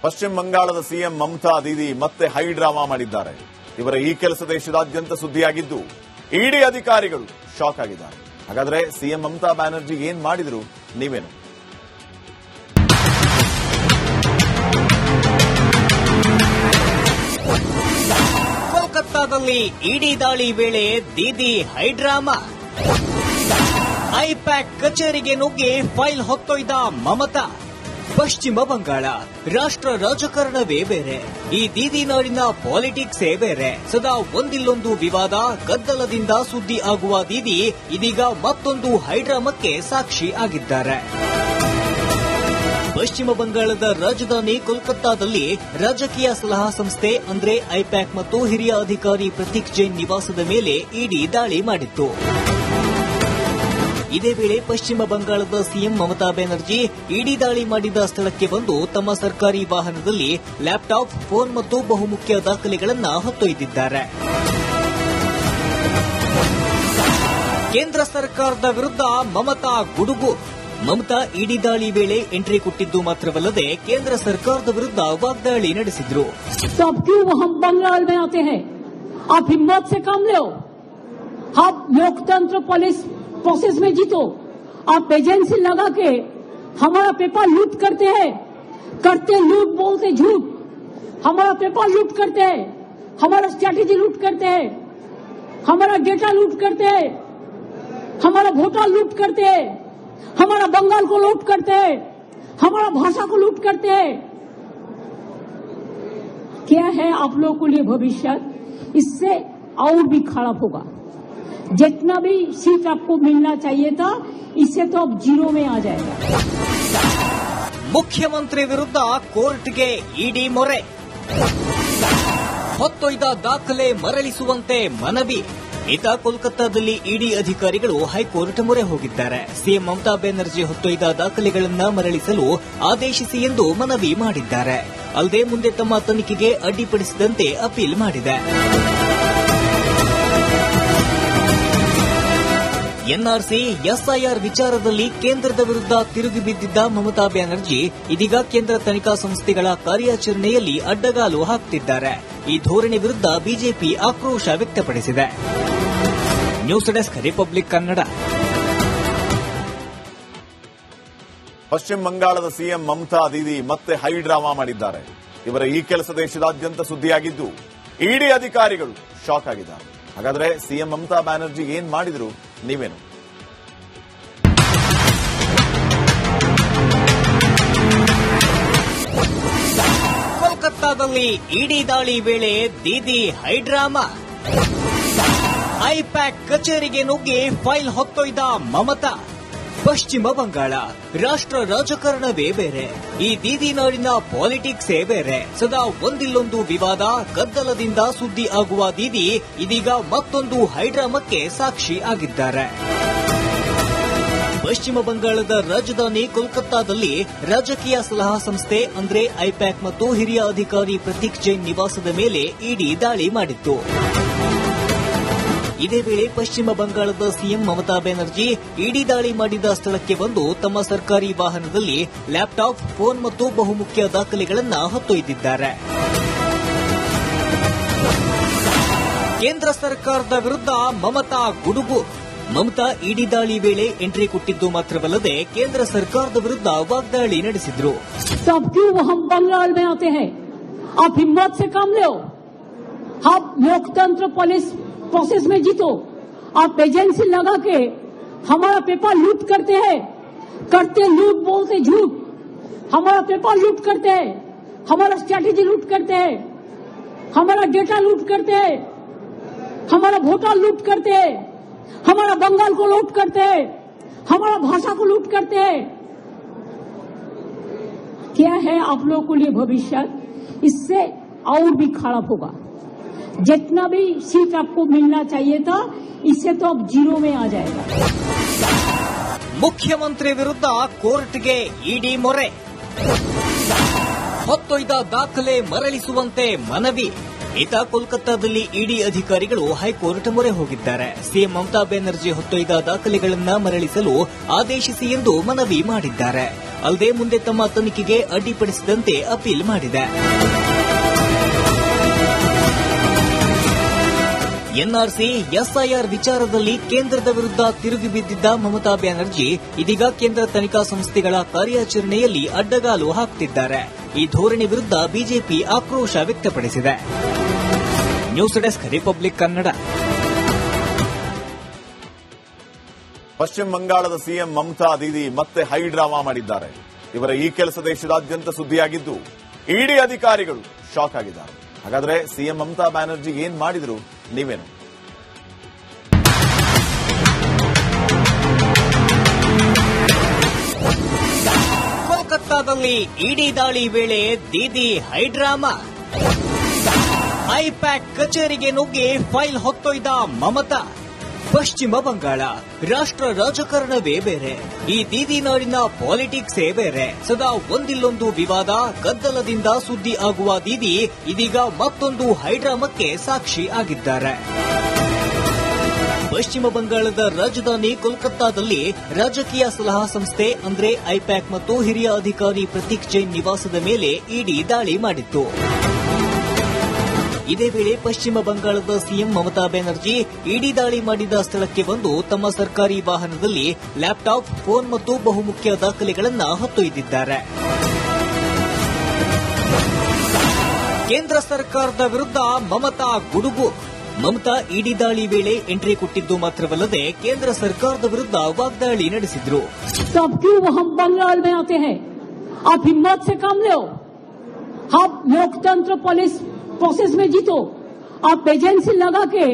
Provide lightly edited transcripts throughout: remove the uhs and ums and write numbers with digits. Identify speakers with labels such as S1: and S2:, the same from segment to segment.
S1: ಪಶ್ಚಿಮ ಬಂಗಾಳದ ಸಿಎಂ ಮಮತಾ ದೀದಿ ಮತ್ತೆ ಹೈ ಡ್ರಾಮಾ ಮಾಡಿದ್ದಾರೆ. ಇವರ ಈ ಕೆಲಸ ದೇಶದಾದ್ಯಂತ ಸುದ್ದಿಯಾಗಿದ್ದು ಇಡಿ ಅಧಿಕಾರಿಗಳು ಶಾಕ್ ಆಗಿದ್ದಾರೆ. ಹಾಗಾದ್ರೆ ಸಿಎಂ ಮಮತಾ ಬ್ಯಾನರ್ಜಿ ಏನ್ ಮಾಡಿದ್ರು ನೀವೇನು?
S2: ಕೋಲ್ಕತ್ತಾದಲ್ಲಿ ಇಡಿ ದಾಳಿ ವೇಳೆ ದೀದಿ ಹೈ ಡ್ರಾಮಾ. ಐಪ್ಯಾಕ್ ಕಚೇರಿಗೆ ನುಗ್ಗಿ ಫೈಲ್ ಹೊತ್ತೊಯ್ದ ಮಮತಾ. ಪಶ್ಚಿಮ ಬಂಗಾಳ ರಾಷ್ಟ್ರ ರಾಜಕಾರಣವೇ ಬೇರೆ, ಈ ದೀದಿ ನಾಡಿನ ಪಾಲಿಟಿಕ್ಸೇ ಬೇರೆ. ಸದಾ ಒಂದಿಲ್ಲೊಂದು ವಿವಾದ ಗದ್ದಲದಿಂದ ಸುದ್ದಿ ಆಗುವ ದೀದಿ ಇದೀಗ ಮತ್ತೊಂದು ಹೈಡ್ರಾಮಕ್ಕೆ ಸಾಕ್ಷಿ ಆಗಿದ್ದಾರೆ. ಪಶ್ಚಿಮ ಬಂಗಾಳದ ರಾಜಧಾನಿ ಕೋಲ್ಕತ್ತಾದಲ್ಲಿ ರಾಜಕೀಯ ಸಲಹಾ ಸಂಸ್ಥೆ ಅಂದ್ರೆ ಐಪ್ಯಾಕ್ ಮತ್ತು ಹಿರಿಯ ಅಧಿಕಾರಿ ಪ್ರತೀಕ್ ಜೈನ್ ನಿವಾಸದ ಮೇಲೆ ಇಡಿ ದಾಳಿ ಮಾಡಿತ್ತು. ಇದೇ ವೇಳೆ ಪಶ್ಚಿಮ ಬಂಗಾಳದ ಸಿಎಂ ಮಮತಾ ಬ್ಯಾನರ್ಜಿ ಇಡಿ ದಾಳಿ ಮಾಡಿದ ಸ್ಥಳಕ್ಕೆ ಬಂದು ತಮ್ಮ ಸರ್ಕಾರಿ ವಾಹನದಲ್ಲಿ ಲ್ಯಾಪ್ಟಾಪ್, ಫೋನ್ ಮತ್ತು ಬಹುಮುಖ್ಯ ದಾಖಲೆಗಳನ್ನು ಹೊತ್ತೊಯ್ದಿದ್ದಾರೆ. ಕೇಂದ್ರ ಸರ್ಕಾರದ ವಿರುದ್ಧ ಮಮತಾ ಗುಡುಗು. ಮಮತಾ ಇಡಿ ದಾಳಿ ವೇಳೆ ಎಂಟ್ರಿ ಕೊಟ್ಟಿದ್ದು ಮಾತ್ರವಲ್ಲದೆ ಕೇಂದ್ರ ಸರ್ಕಾರದ ವಿರುದ್ಧ ವಾಗ್ದಾಳಿ ನಡೆಸಿದ್ರು.
S3: बंगाल में आते हैं, आप हिम्मत से काम लो, आप लोकतंत्र पुलिस प्रोसेस में जीतो, आप एजेंसी लगा के हमारा पेपर लूट करते हैं, करते लूट बोलते झूठ, हमारा पेपर लूट करते हैं, हमारा स्ट्रैटेजी लूट करते हैं, हमारा डेटा लूट करते हैं, हमारा वोटर लूट करते हैं, हमारा बंगाल को लूट करते हैं, हमारा भाषा को लूट करते हैं. क्या है आप लोगों को लिए भविष्य? इससे और भी खराब होगा. जितना भी सीट आपको मिलना चाहिए था, इससे तो अब जीरो में आ जाएगा.
S2: ಮುಖ್ಯಮಂತ್ರಿ ವಿರುದ್ಧ ಕೋರ್ಟ್ಗೆ ಇಡಿ ಮೊರೆ. ಹೊತ್ತೊಯ್ದ ದಾಖಲೆ ಮರಳಿಸುವಂತೆ ಮನವಿ. ಈತ ಕೋಲ್ಕತ್ತಾದಲ್ಲಿ ಇಡಿ ಅಧಿಕಾರಿಗಳು ಹೈಕೋರ್ಟ್ ಮೊರೆ ಹೋಗಿದ್ದಾರೆ. ಸಿಎಂ ಮಮತಾ ಬ್ಯಾನರ್ಜಿ ಹೊತ್ತೊಯ್ದ ದಾಖಲೆಗಳನ್ನು ಮರಳಿಸಲು ಆದೇಶಿಸಿ ಎಂದು ಮನವಿ ಮಾಡಿದ್ದಾರೆ. ಅಲ್ಲದೆ ಮುಂದೆ ತಮ್ಮ ತನಿಖೆಗೆ ಅಡ್ಡಿಪಡಿಸಿದಂತೆ ಅಪೀಲ್ ಮಾಡಿದೆ. ಎನ್ಆರ್ಸಿ, ಎಸ್ಐಆರ್ ವಿಚಾರದಲ್ಲಿ ಕೇಂದ್ರದ ವಿರುದ್ಧ ತಿರುಗಿ ಬಿದ್ದಿದ್ದ ಮಮತಾ ಬ್ಯಾನರ್ಜಿ ಇದೀಗ ಕೇಂದ್ರ ತನಿಖಾ ಸಂಸ್ಥೆಗಳ ಕಾರ್ಯಾಚರಣೆಯಲ್ಲಿ ಅಡ್ಡಗಾಲು ಹಾಕುತ್ತಿದ್ದಾರೆ. ಈ ಧೋರಣೆ ವಿರುದ್ಧ ಬಿಜೆಪಿ ಆಕ್ರೋಶ ವ್ಯಕ್ತಪಡಿಸಿದೆ. News desk, republic Kannada.
S1: ಪಶ್ಚಿಮ ಬಂಗಾಳದ ಸಿಎಂ ಮಮತಾ ದೀದಿ ಮತ್ತೆ ಹೈ ಡ್ರಾಮಾ ಮಾಡಿದ್ದಾರೆ. ಇವರ ಈ ಕೆಲಸ ದೇಶದಾದ್ಯಂತ ಸುದ್ದಿಯಾಗಿದ್ದು ಇಡಿ ಅಧಿಕಾರಿಗಳು ಶಾಕ್ ಆಗಿದ್ದಾರೆ. ಹಾಗಾದ್ರೆ ಸಿಎಂ ಮಮತಾ ಬ್ಯಾನರ್ಜಿ ಏನ್ ಮಾಡಿದ್ರು ನೀವೇನು?
S2: ಕೋಲ್ಕತ್ತಾದಲ್ಲಿ ಇಡಿ ದಾಳಿ ವೇಳೆ ದೀದಿ ಹೈ ಡ್ರಾಮಾ. ಐಪ್ಯಾಕ್ ಕಚೇರಿಗೆ ನುಗ್ಗಿ ಫೈಲ್ ಹೊತ್ತೊಯ್ದ ಮಮತಾ. ಪಶ್ಚಿಮ ಬಂಗಾಳ ರಾಷ್ಟ್ರ ರಾಜಕಾರಣವೇ ಬೇರೆ, ಈ ದೀದಿ ನಾಡಿನ ಪಾಲಿಟಿಕ್ಸೇ ಬೇರೆ. ಸದಾ ಒಂದಿಲ್ಲೊಂದು ವಿವಾದ ಗದ್ದಲದಿಂದ ಸುದ್ದಿ ಆಗುವ ದೀದಿ ಇದೀಗ ಮತ್ತೊಂದು ಹೈಡ್ರಾಮಕ್ಕೆ ಸಾಕ್ಷಿ ಆಗಿದ್ದಾರೆ. ಪಶ್ಚಿಮ ಬಂಗಾಳದ ರಾಜಧಾನಿ ಕೋಲ್ಕತ್ತಾದಲ್ಲಿ ರಾಜಕೀಯ ಸಲಹಾ ಸಂಸ್ಥೆ ಅಂದ್ರೆ ಐಪ್ಯಾಕ್ ಮತ್ತು ಹಿರಿಯ ಅಧಿಕಾರಿ ಪ್ರತೀಕ್ ಜೈನ್ ನಿವಾಸದ ಮೇಲೆ ಇಡಿ ದಾಳಿ ಮಾಡಿತ್ತು. ಇದೇ ವೇಳೆ ಪಶ್ಚಿಮ ಬಂಗಾಳದ ಸಿಎಂ ಮಮತಾ ಬ್ಯಾನರ್ಜಿ ಇಡಿ ದಾಳಿ ಮಾಡಿದ ಸ್ಥಳಕ್ಕೆ ಬಂದು ತಮ್ಮ ಸರ್ಕಾರಿ ವಾಹನದಲ್ಲಿ ಲ್ಯಾಪ್ಟಾಪ್, ಫೋನ್ ಮತ್ತು ಬಹುಮುಖ್ಯ ದಾಖಲೆಗಳನ್ನು ಹೊತ್ತೊಯ್ದಿದ್ದಾರೆ. ಕೇಂದ್ರ ಸರ್ಕಾರದ ವಿರುದ್ಧ ಮಮತಾ ಗುಡುಗು. ಮಮತಾ ಇಡಿ ದಾಳಿ ವೇಳೆ ಎಂಟ್ರಿ ಕೊಟ್ಟಿದ್ದು ಮಾತ್ರವಲ್ಲದೆ ಕೇಂದ್ರ ಸರ್ಕಾರದ ವಿರುದ್ಧ ವಾಗ್ದಾಳಿ ನಡೆಸಿದ್ರು.
S3: बंगाल में आते हैं, आप हिम्मत से काम लो, आप लोकतंत्र पुलिस प्रोसेस में जीतो, आप एजेंसी लगा के हमारा पेपर लूट करते हैं, करते लूट बोलते झूठ, हमारा पेपर लूट करते हैं, हमारा स्ट्रैटेजी लूट करते हैं, हमारा डेटा लूट करते हैं, हमारा वोटर लूट करते हैं, हमारा बंगाल को लूट करते हैं, हमारा भाषा को लूट करते हैं. क्या है आप लोगों को लिए भविष्य? इससे और भी खराब होगा. जितना भी सीट आपको मिलना चाहिए था, इससे तो अब जीरो में आ जाएगा.
S2: ಮುಖ್ಯಮಂತ್ರಿ ವಿರುದ್ಧ ಕೋರ್ಟ್ಗೆ ಇಡಿ ಮೊರೆ. ಹೊತ್ತೊಯ್ದ ದಾಖಲೆ ಮರಳಿಸುವಂತೆ ಮನವಿ. ಇತ್ತ ಕೋಲ್ಕತ್ತಾದಲ್ಲಿ ಇಡಿ ಅಧಿಕಾರಿಗಳು ಹೈಕೋರ್ಟ್ ಮೊರೆ ಹೋಗಿದ್ದಾರೆ. ಸಿಎಂ ಮಮತಾ ಬ್ಯಾನರ್ಜಿ ಹೊತ್ತೊಯ್ದ ದಾಖಲೆಗಳನ್ನು ಮರಳಿಸಲು ಆದೇಶಿಸಿ ಎಂದು ಮನವಿ ಮಾಡಿದ್ದಾರೆ. ಅಲ್ಲದೆ ಮುಂದೆ ತಮ್ಮ ತನಿಖೆಗೆ ಅಡ್ಡಿಪಡಿಸಿದಂತೆ ಅಪೀಲ್ ಮಾಡಿದೆ. ಎನ್ಆರ್ಸಿ ಎಸ್ಐಆರ್ ವಿಚಾರದಲ್ಲಿ ಕೇಂದ್ರದ ವಿರುದ್ಧ ತಿರುಗಿ ಬಿದ್ದಿದ್ದ ಮಮತಾ ಬ್ಯಾನರ್ಜಿ ಇದೀಗ ಕೇಂದ್ರ ತನಿಖಾ ಸಂಸ್ಥೆಗಳ ಕಾರ್ಯಾಚರಣೆಯಲ್ಲಿ ಅಡ್ಡಗಾಲು ಹಾಕುತ್ತಿದ್ದಾರೆ. ಈ ಧೋರಣೆ ವಿರುದ್ಧ ಬಿಜೆಪಿ ಆಕ್ರೋಶ ವ್ಯಕ್ತಪಡಿಸಿದೆ. News desk republic Kannada.
S1: ಪಶ್ಚಿಮ ಬಂಗಾಳದ ಸಿಎಂ ಮಮತಾ ದೀದಿ ಮತ್ತೆ ಹೈ ಡ್ರಾಮಾ ಮಾಡಿದ್ದಾರೆ. ಇವರ ಈ ಕೆಲಸ ದೇಶದಾದ್ಯಂತ ಸುದ್ದಿಯಾಗಿದ್ದು ಇಡಿ ಅಧಿಕಾರಿಗಳು ಶಾಕ್ ಆಗಿದ್ದಾರೆ. ಹಾಗಾದ್ರೆ ಸಿಎಂ ಮಮತಾ ಬ್ಯಾನರ್ಜಿ ಏನ್ ಮಾಡಿದ್ರು ನೀವೇನು?
S2: ಕೋಲ್ಕತ್ತಾದಲ್ಲಿ ಇಡಿ ದಾಳಿ ವೇಳೆ ದೀದಿ ಹೈಡ್ರಾಮಾ. ಐಪ್ಯಾಕ್ ಕಚೇರಿಗೆ ನುಗ್ಗಿ ಫೈಲ್ ಹೊತ್ತೊಯ್ದ ಮಮತಾ. ಪಶ್ಚಿಮ ಬಂಗಾಳ ರಾಷ್ಟ್ರ ರಾಜಕಾರಣವೇ ಬೇರೆ, ಈ ದೀದಿ ನಾಡಿನ ಪಾಲಿಟಿಕ್ಸೇ ಬೇರೆ. ಸದಾ ಒಂದಿಲ್ಲೊಂದು ವಿವಾದ ಗದ್ದಲದಿಂದ ಸುದ್ದಿ ಆಗುವ ದೀದಿ ಇದೀಗ ಮತ್ತೊಂದು ಹೈಡ್ರಾಮಕ್ಕೆ ಸಾಕ್ಷಿ ಆಗಿದ್ದಾರೆ. ಪಶ್ಚಿಮ ಬಂಗಾಳದ ರಾಜಧಾನಿ ಕೋಲ್ಕತ್ತಾದಲ್ಲಿ ರಾಜಕೀಯ ಸಲಹಾ ಸಂಸ್ಥೆ ಅಂದ್ರೆ ಐಪ್ಯಾಕ್ ಮತ್ತು ಹಿರಿಯ ಅಧಿಕಾರಿ ಪ್ರತೀಕ್ ಜೈನ್ ನಿವಾಸದ ಮೇಲೆ ಇಡಿ ದಾಳಿ ಮಾಡಿತ್ತು. ಇದೇ ವೇಳೆ ಪಶ್ಚಿಮ ಬಂಗಾಳದ ಸಿಎಂ ಮಮತಾ ಬ್ಯಾನರ್ಜಿ ಇಡಿ ದಾಳಿ ಮಾಡಿದ ಸ್ಥಳಕ್ಕೆ ಬಂದು ತಮ್ಮ ಸರ್ಕಾರಿ ವಾಹನದಲ್ಲಿ ಲ್ಯಾಪ್ಟಾಪ್, ಫೋನ್ ಮತ್ತು ಬಹುಮುಖ್ಯ ದಾಖಲೆಗಳನ್ನು ಹೊತ್ತೊಯ್ದಿದ್ದಾರೆ. ಕೇಂದ್ರ ಸರ್ಕಾರದ ವಿರುದ್ಧ ಮಮತಾ ಗುಡುಗು. ಮಮತಾ ಇಡಿ ದಾಳಿ ವೇಳೆ ಎಂಟ್ರಿ ಕೊಟ್ಟಿದ್ದು ಮಾತ್ರವಲ್ಲದೆ ಕೇಂದ್ರ ಸರ್ಕಾರದ ವಿರುದ್ಧ ವಾಗ್ದಾಳಿ ನಡೆಸಿದ್ರು.
S3: बंगाल में आते हैं, आप हिम्मत से काम लो, आप लोकतंत्र पुलिस प्रोसेस में जीतो, आप एजेंसी लगा के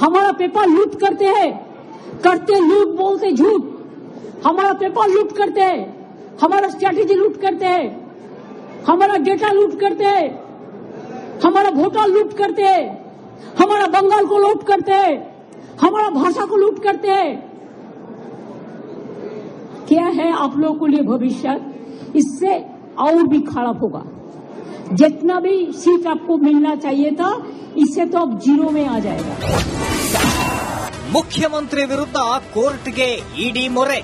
S3: हमारा पेपर लूट करते हैं, करते लूट बोलते झूठ, हमारा पेपर लूट करते हैं, हमारा स्ट्रैटेजी लूट करते हैं, हमारा डेटा लूट करते हैं, हमारा वोटर लूट करते हैं, हमारा बंगाल को लूट करते हैं, हमारा भाषा को लूट करते हैं. क्या है आप लोगों के लिए भविष्य? इससे और भी खराब होगा. जितना भी सीट आपको मिलना चाहिए था, इससे तो अब जीरो में आ जाएगा.
S2: ಮುಖ್ಯಮಂತ್ರಿ ವಿರುದ್ಧ ಕೋರ್ಟ್ಗೆ ಇಡಿ ಮೊರೆ.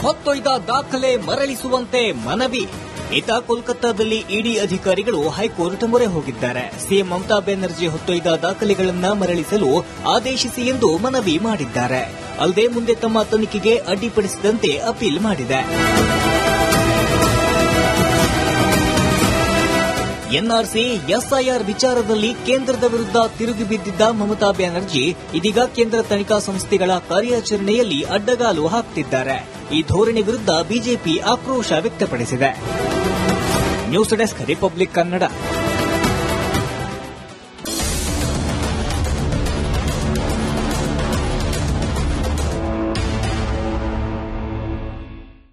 S2: ಹೊತ್ತೊಯ್ದ ದಾಖಲೆ ಮರಳಿಸುವಂತೆ ಮನವಿ. ಇತ್ತ ಕೋಲ್ಕತ್ತಾದಲ್ಲಿ ಇಡಿ ಅಧಿಕಾರಿಗಳು ಹೈಕೋರ್ಟ್ ಮೊರೆ ಹೋಗಿದ್ದಾರೆ. ಸಿಎಂ ಮಮತಾ ಬ್ಯಾನರ್ಜಿ ಹೊತ್ತೊಯ್ದ ದಾಖಲೆಗಳನ್ನು ಮರಳಿಸಲು ಆದೇಶಿಸಿ ಎಂದು ಮನವಿ ಮಾಡಿದ್ದಾರೆ. ಅಲ್ಲದೆ ಮುಂದೆ ತಮ್ಮ ತನಿಖೆಗೆ ಅಡ್ಡಿಪಡಿಸಿದಂತೆ ಅಪೀಲ್ ಮಾಡಿದೆ. ಎನ್ಆರ್ಸಿ ಎಸ್ಐಆರ್ ವಿಚಾರದಲ್ಲಿ ಕೇಂದ್ರದ ವಿರುದ್ಧ ತಿರುಗಿ ಬಿದ್ದಿದ್ದ ಮಮತಾ ಬ್ಯಾನರ್ಜಿ ಇದೀಗ ಕೇಂದ್ರ ತನಿಖಾ ಸಂಸ್ಥೆಗಳ ಕಾರ್ಯಾಚರಣೆಯಲ್ಲಿ ಅಡ್ಡಗಾಲು ಹಾಕುತ್ತಿದ್ದಾರೆ. ಈ ಧೋರಣೆ ವಿರುದ್ಧ ಬಿಜೆಪಿ ಆಕ್ರೋಶ ವ್ಯಕ್ತಪಡಿಸಿದೆ. News desk republic Kannada.